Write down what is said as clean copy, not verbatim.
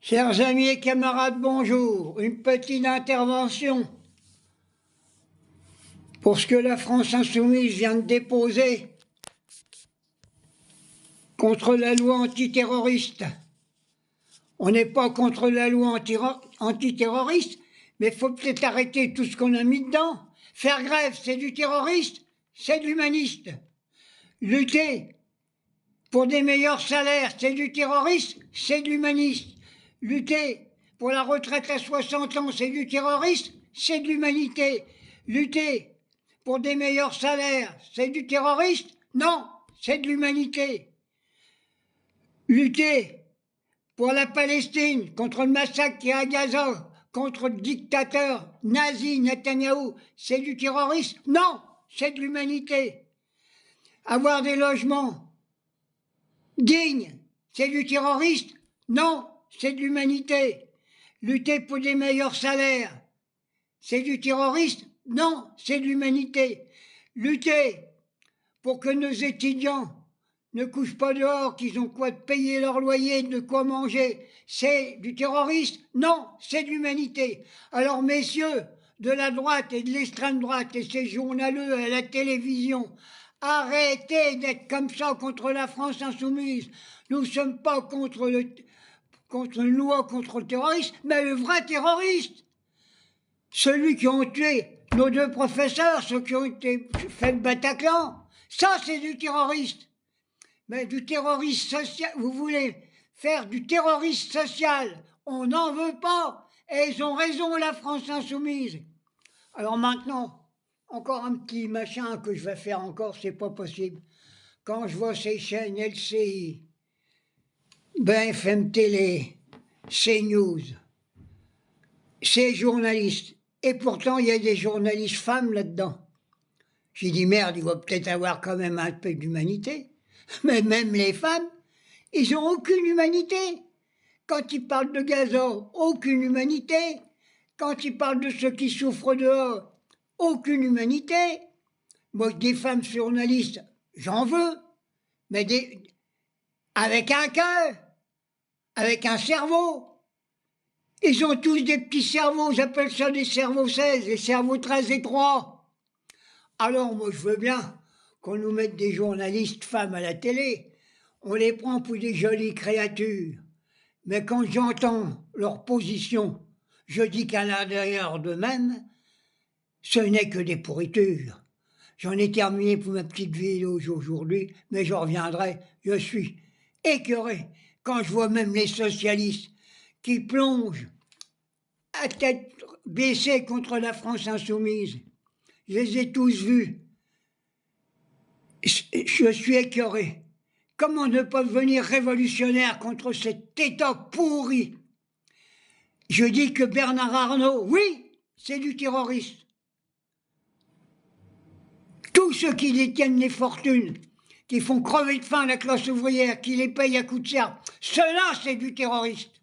Chers amis et camarades, bonjour. Une petite intervention pour ce que la France insoumise vient de déposer contre la loi antiterroriste. On n'est pas contre la loi antiterroriste, mais il faut peut-être arrêter tout ce qu'on a mis dedans. Faire grève, c'est du terroriste, c'est de l'humaniste. Lutter pour des meilleurs salaires, c'est du terroriste, c'est de l'humaniste. Lutter pour la retraite à 60 ans, c'est du terroriste, c'est de l'humanité. Lutter pour des meilleurs salaires, c'est du terroriste? Non, c'est de l'humanité. Lutter pour la Palestine, contre le massacre qui est à Gaza, contre le dictateur nazi Netanyahou, c'est du terrorisme? Non, c'est de l'humanité. Avoir des logements dignes, c'est du terroriste? Non, c'est de l'humanité. Lutter pour des meilleurs salaires, c'est du terrorisme? Non, c'est de l'humanité. Lutter pour que nos étudiants ne couchent pas dehors, qu'ils ont quoi de payer leur loyer, de quoi manger, c'est du terrorisme? Non, c'est de l'humanité. Alors messieurs de la droite et de l'extrême droite et ces journaleux à la télévision, arrêtez d'être comme ça contre la France insoumise. Nous ne sommes pas contre une loi contre le terrorisme, mais le vrai terroriste. Celui qui ont tué nos deux professeurs, ceux qui ont été fait le Bataclan, ça c'est du terroriste. Mais du terrorisme social, vous voulez faire du terrorisme social, on n'en veut pas. Et ils ont raison, la France insoumise. Alors maintenant, encore un petit machin que je vais faire encore, c'est pas possible. Quand je vois ces chaînes LCI, BFM Télé, CNews, ces journalistes, et pourtant il y a des journalistes femmes là-dedans. J'ai dit merde, il va peut-être avoir quand même un peu d'humanité. Mais même les femmes, ils n'ont aucune humanité. Quand ils parlent de Gaza, aucune humanité. Quand ils parlent de ceux qui souffrent dehors, aucune humanité. Moi, des femmes journalistes, j'en veux, mais avec un cœur, avec un cerveau. Ils ont tous des petits cerveaux, j'appelle ça des cerveaux 16, des cerveaux très étroits. Alors moi, je veux bien qu'on nous mette des journalistes femmes à la télé. On les prend pour des jolies créatures. Mais quand j'entends leur position, je dis qu'à l'intérieur d'eux-mêmes, ce n'est que des pourritures. J'en ai terminé pour ma petite vidéo aujourd'hui, mais j'en reviendrai. Je suis écœuré quand je vois même les socialistes qui plongent à tête baissée contre la France insoumise. Je les ai tous vus. Je suis écœuré. Comment ne pas devenir révolutionnaire contre cet État pourri? Je dis que Bernard Arnault, oui, c'est du terrorisme. Tous ceux qui détiennent les fortunes, qui font crever de faim la classe ouvrière, qui les payent à coups de serre, ceux-là, c'est du terroriste.